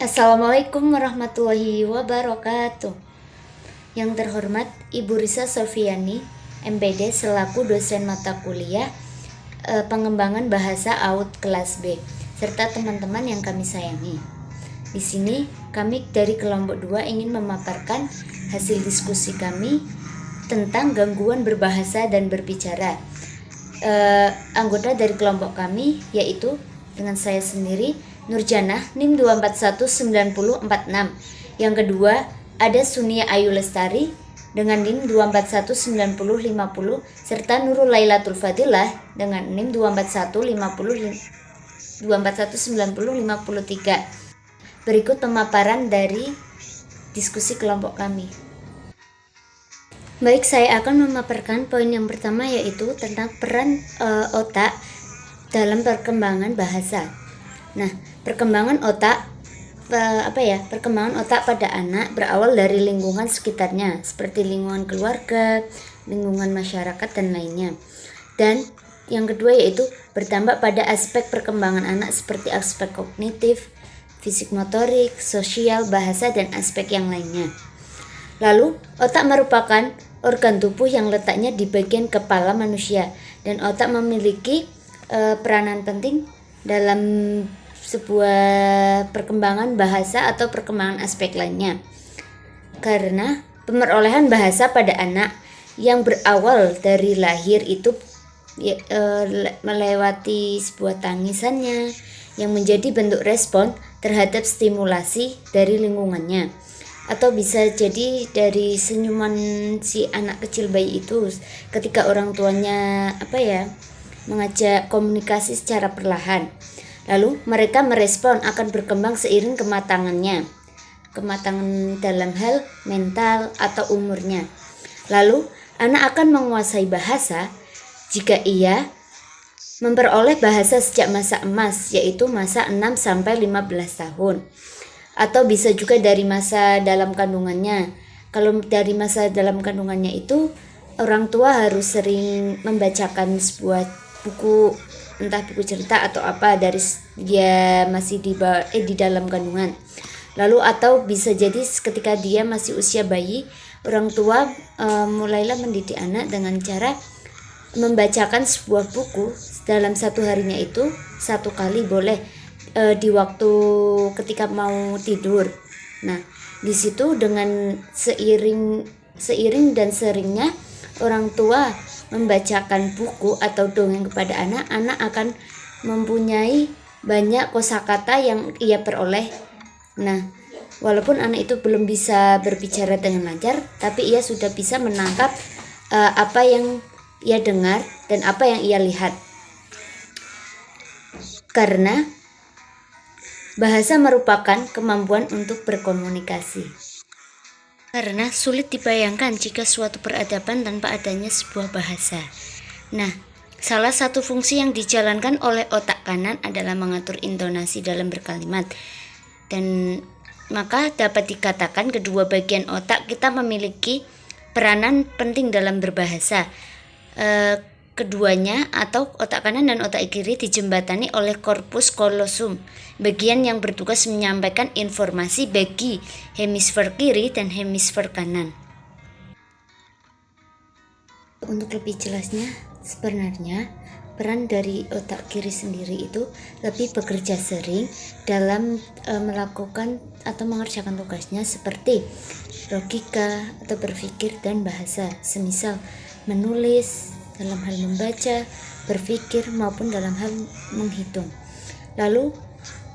Assalamualaikum warahmatullahi wabarakatuh. Yang terhormat Ibu Risa Sofiani, MPD selaku dosen mata kuliah pengembangan bahasa AUD kelas B, serta teman-teman yang kami sayangi. Di sini kami dari kelompok 2 ingin memaparkan hasil diskusi kami tentang gangguan berbahasa dan berbicara. Anggota dari kelompok kami yaitu dengan saya sendiri Nurjanah NIM 2419046. Yang kedua ada Sunia Ayu Lestari dengan NIM 2419050 serta Nurul Lailatul Fadilah dengan NIM 2419053. Berikut pemaparan dari diskusi kelompok kami. Baik, saya akan memaparkan poin yang pertama yaitu tentang peran otak dalam perkembangan bahasa. Nah, perkembangan otak pada anak berawal dari lingkungan sekitarnya seperti lingkungan keluarga, lingkungan masyarakat dan lainnya. Dan yang kedua yaitu berdampak pada aspek perkembangan anak seperti aspek kognitif, fisik motorik, sosial, bahasa dan aspek yang lainnya. Lalu, otak merupakan organ tubuh yang letaknya di bagian kepala manusia, dan otak memiliki peranan penting dalam sebuah perkembangan bahasa atau perkembangan aspek lainnya. Karena pemerolehan bahasa pada anak yang berawal dari lahir itu melewati sebuah tangisannya yang menjadi bentuk respon terhadap stimulasi dari lingkungannya, atau bisa jadi dari senyuman si anak kecil bayi itu ketika orang tuanya mengajak komunikasi secara perlahan. Lalu mereka merespon akan berkembang seiring kematangan dalam hal mental atau umurnya. Lalu anak akan menguasai bahasa jika ia memperoleh bahasa sejak masa emas, yaitu masa 6-15 tahun. Atau bisa juga dari masa dalam kandungannya. Kalau dari masa dalam kandungannya itu orang tua harus sering membacakan sebuah buku, entah buku cerita atau apa dari dia masih di dalam kandungan. Lalu atau bisa jadi ketika dia masih usia bayi, orang tua mulailah mendidik anak dengan cara membacakan sebuah buku dalam satu harinya itu 1 kali boleh di waktu ketika mau tidur. Nah, di situ dengan seiring dan seringnya orang tua membacakan buku atau dongeng kepada anak akan mempunyai banyak kosakata yang ia peroleh. Nah, walaupun anak itu belum bisa berbicara dengan lancar, tapi ia sudah bisa menangkap apa yang ia dengar dan apa yang ia lihat. Karena bahasa merupakan kemampuan untuk berkomunikasi. Karena sulit dibayangkan jika suatu peradaban tanpa adanya sebuah bahasa. Nah, salah satu fungsi yang dijalankan oleh otak kanan adalah mengatur intonasi dalam berkalimat. Dan maka dapat dikatakan kedua bagian otak kita memiliki peranan penting dalam berbahasa. Keduanya atau otak kanan dan otak kiri dijembatani oleh corpus callosum, bagian yang bertugas menyampaikan informasi bagi hemisfer kiri dan hemisfer kanan. Untuk lebih jelasnya, sebenarnya peran dari otak kiri sendiri itu lebih bekerja sering dalam melakukan atau mengerjakan tugasnya seperti logika atau berpikir dan bahasa, semisal menulis, dalam hal membaca, berpikir maupun dalam hal menghitung. Lalu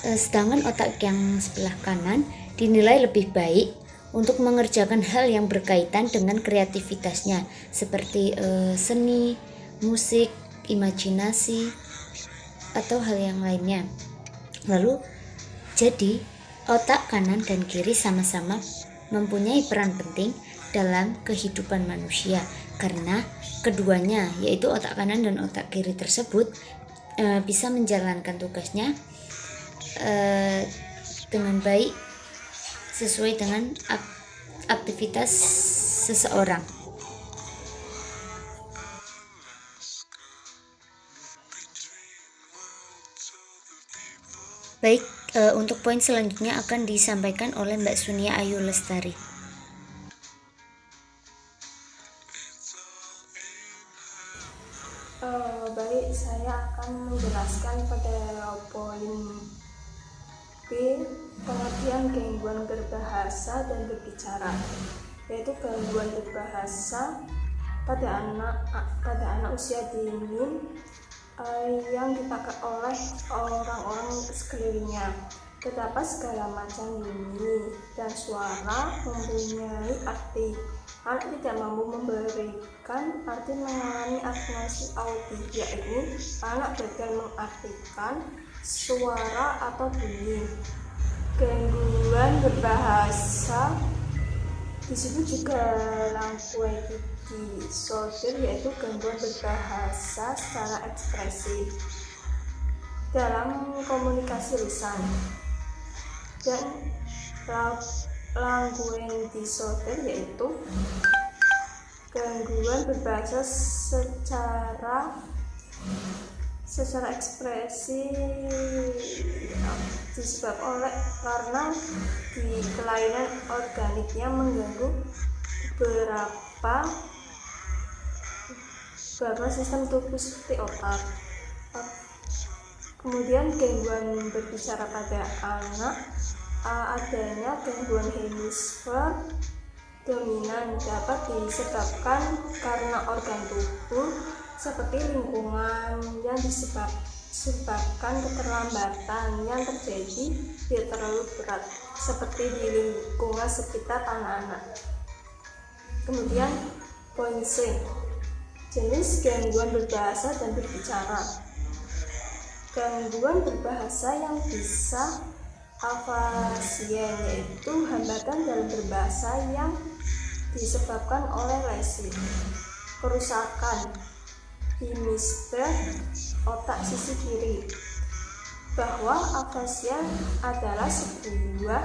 sedangkan otak yang sebelah kanan dinilai lebih baik untuk mengerjakan hal yang berkaitan dengan kreativitasnya seperti seni, musik, imajinasi atau hal yang lainnya. Lalu jadi otak kanan dan kiri sama-sama mempunyai peran penting dalam kehidupan manusia, karena keduanya yaitu otak kanan dan otak kiri tersebut bisa menjalankan tugasnya dengan baik sesuai dengan aktivitas seseorang. Baik, Untuk poin selanjutnya akan disampaikan oleh Mbak Sunia Ayu Lestari. Baik, saya akan menjelaskan pada poin B, pengertian gangguan berbahasa dan berbicara, yaitu gangguan berbahasa pada anak usia dini yang dipakai oleh orang-orang sekelilingnya. Terdapat segala macam bunyi dan suara mempunyai arti. Anak tidak mampu memberikan arti mengalami afinasi audio, yaitu anak gagal mengartikan suara atau bunyi. Gangguan berbahasa disebut juga language disorder, yaitu gangguan berbahasa secara ekspresif dalam komunikasi lisan. Dan language disorder yaitu gangguan berbahasa secara ekspresi disebabkan karena di kelainan organiknya mengganggu beberapa sistem tubuh seperti otak. Kemudian gangguan berbicara pada anak, adanya gangguan hemisfer dominan dapat disebabkan karena organ tubuh seperti lingkungan yang disebabkan keterlambatan yang terjadi tidak terlalu berat seperti di lingkungan sekitar anak-anak. Kemudian poin C, jenis gangguan berbahasa dan berbicara. Gangguan berbahasa yang bisa afasia, yaitu hambatan dalam berbahasa yang disebabkan oleh lesi, kerusakan hemisfer otak sisi kiri. Bahwa afasia adalah sebuah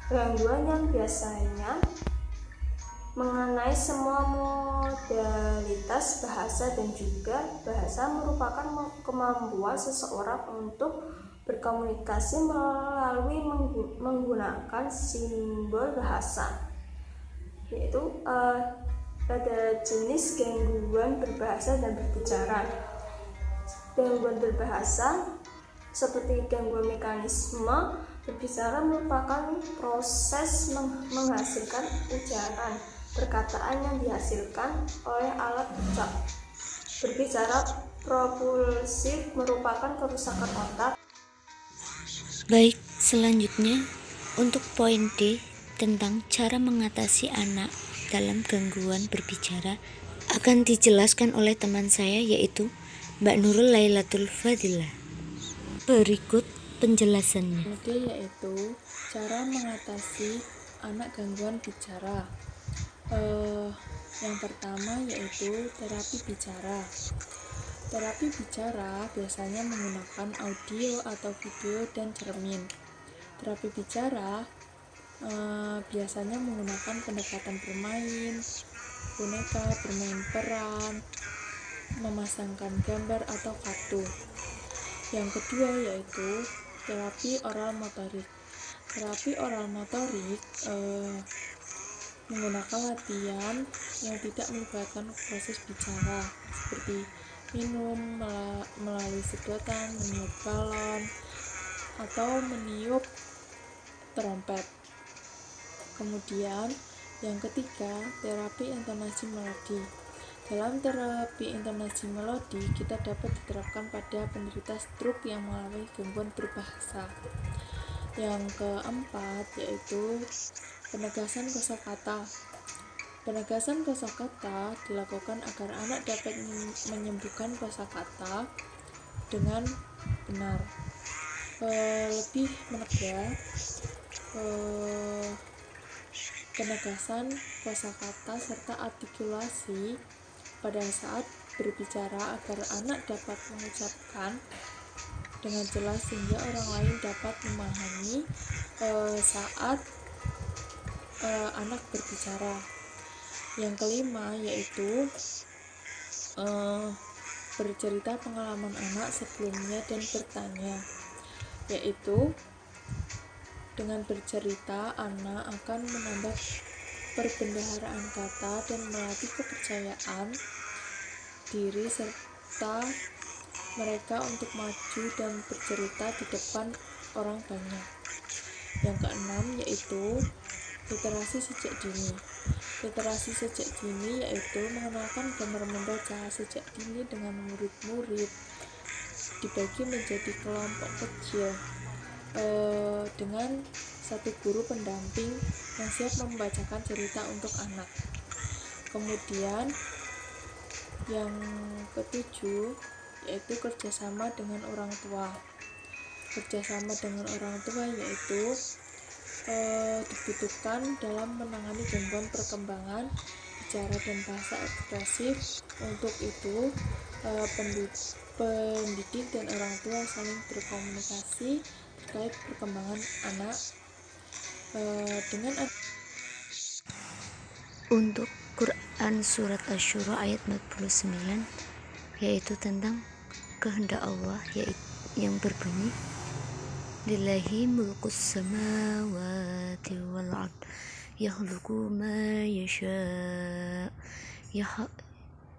gangguan yang biasanya mengenai semua modalitas bahasa, dan juga bahasa merupakan kemampuan seseorang untuk berkomunikasi melalui menggunakan simbol bahasa, yaitu pada jenis gangguan berbahasa dan berbicara. Gangguan berbahasa seperti gangguan mekanisme berbicara merupakan proses menghasilkan ucapan perkataan yang dihasilkan oleh alat ucap. Berbicara propulsif merupakan kerusakan otak. Baik, selanjutnya untuk poin D tentang cara mengatasi anak dalam gangguan berbicara akan dijelaskan oleh teman saya, yaitu Mbak Nurul Lailatul Fadilah. Berikut penjelasannya. Yaitu cara mengatasi anak gangguan bicara. Yang pertama yaitu terapi bicara. Terapi bicara biasanya menggunakan audio atau video dan cermin. Terapi bicara biasanya menggunakan pendekatan bermain boneka, bermain peran, memasangkan gambar atau kartu. Yang kedua yaitu terapi oral motorik. Terapi oral motorik menggunakan latihan yang tidak melibatkan proses bicara, seperti minum melalui sedotan, meniup balon, atau meniup trompet. Kemudian yang ketiga, terapi intonasi melodi. Dalam terapi intonasi melodi, kita dapat diterapkan pada penderita stroke yang mengalami gangguan berbahasa. Yang keempat yaitu penegasan kosakata. Penegasan kosakata dilakukan agar anak dapat menyembuhkan kosakata dengan benar. Lebih menegak, penegasan kosakata serta artikulasi pada saat berbicara agar anak dapat mengucapkan dengan jelas sehingga orang lain dapat memahami saat anak berbicara. Yang kelima yaitu bercerita pengalaman anak sebelumnya dan bertanya, yaitu Dengan bercerita, anak akan menambah perbendaharaan kata dan melatih kepercayaan diri serta mereka untuk maju dan bercerita di depan orang banyak. Yang keenam yaitu literasi sejak dini. Literasi sejak dini yaitu mengenalkan gambar membaca sejak dini dengan murid-murid, dibagi menjadi kelompok kecil dengan satu guru pendamping yang siap membacakan cerita untuk anak. Kemudian yang ketujuh yaitu kerjasama dengan orang tua. Kerjasama dengan orang tua yaitu dibutuhkan dalam menangani gangguan perkembangan bicara dan bahasa ekspresif. Untuk itu pendidik dan orang tua saling berkomunikasi terkait perkembangan anak dengan Untuk Quran Surat Asy-Syura ayat 49 yaitu tentang kehendak Allah yang berbunyi Lillahi mulkus samawati wal ard yakhluqu ma yasha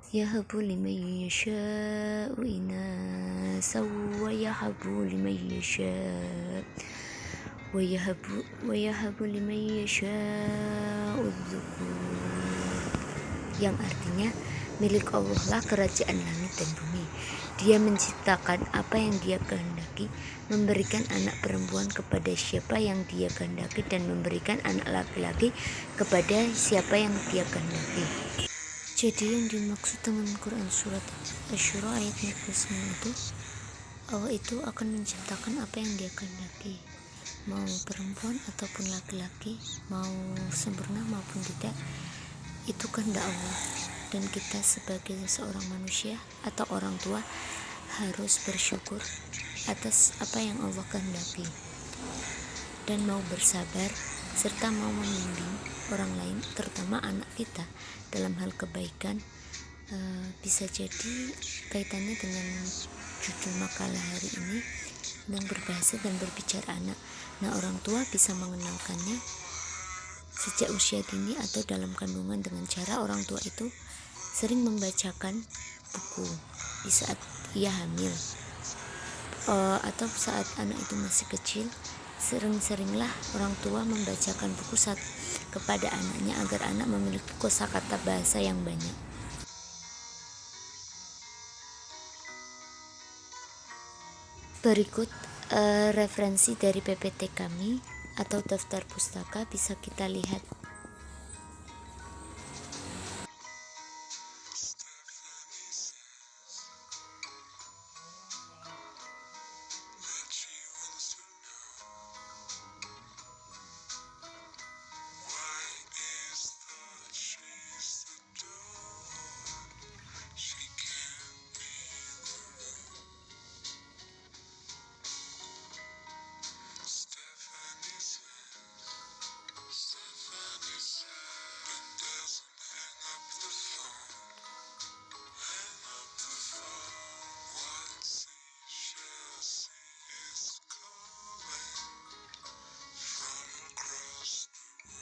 yahabu liman yasha'u inasa wa yahabu liman yasha' wa yahabu liman yasha'u dzukur, yang artinya milik Allah lah kerajaan langit dan bumi. Dia menciptakan apa yang Dia kehendaki, memberikan anak perempuan kepada siapa yang Dia kehendaki, dan memberikan anak laki-laki kepada siapa yang Dia kehendaki. Jadi yang dimaksud dengan Quran Surat Asy-Syura ayat 49 itu, Allah itu akan menciptakan apa yang Dia kehendaki, mau perempuan ataupun laki-laki, mau sempurna maupun tidak, itu kehendak Allah. Dan kita sebagai seorang manusia atau orang tua harus bersyukur atas apa yang Allah kehendaki dan mau bersabar serta mau membimbing orang lain, terutama anak kita dalam hal kebaikan. Bisa jadi kaitannya dengan judul makalah hari ini tentang berbahasa dan berbicara anak. Nah, orang tua bisa mengenalkannya sejak usia dini atau dalam kandungan dengan cara orang tua itu sering membacakan buku di saat ia hamil atau saat anak itu masih kecil. Sering-seringlah orang tua membacakan buku kepada anaknya agar anak memiliki kosakata bahasa yang banyak. Berikut referensi dari PPT kami atau daftar pustaka bisa kita lihat.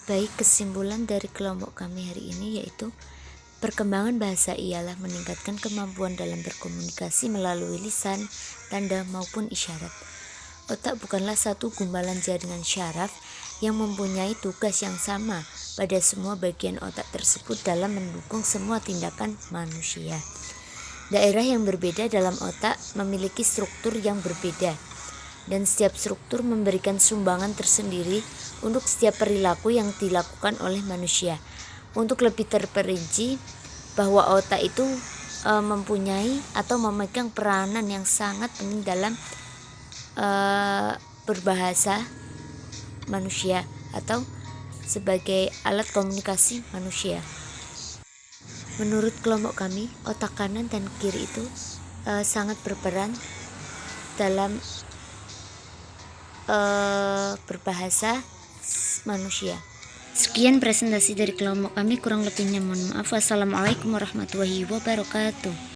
Baik, kesimpulan dari kelompok kami hari ini yaitu perkembangan bahasa ialah meningkatkan kemampuan dalam berkomunikasi melalui lisan, tanda maupun isyarat. Otak bukanlah satu gumpalan jaringan syaraf yang mempunyai tugas yang sama pada semua bagian otak tersebut dalam mendukung semua tindakan manusia. Daerah yang berbeda dalam otak memiliki struktur yang berbeda, dan setiap struktur memberikan sumbangan tersendiri untuk setiap perilaku yang dilakukan oleh manusia. Untuk lebih terperinci bahwa otak itu mempunyai atau memegang peranan yang sangat penting dalam berbahasa manusia atau sebagai alat komunikasi manusia. Menurut kelompok kami, otak kanan dan kiri itu sangat berperan dalam berbahasa manusia. Sekian presentasi dari kelompok kami, kurang lebihnya mohon maaf. Wassalamualaikum warahmatullahi wabarakatuh.